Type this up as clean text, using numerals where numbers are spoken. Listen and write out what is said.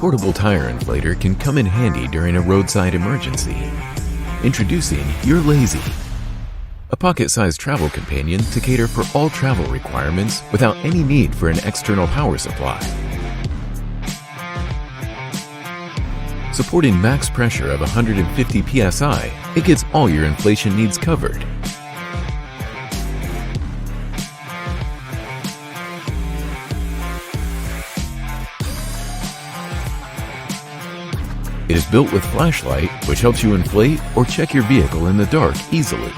portable tire inflator can come in handy during a roadside emergency. Introducing Urlazy, a pocket-sized travel companion to cater for all travel requirements without any need for an external power supply. Supporting max pressure of 150 psi, it gets all your inflation needs covered. It is built with flashlight, which helps you inflate or check your vehicle in the dark easily.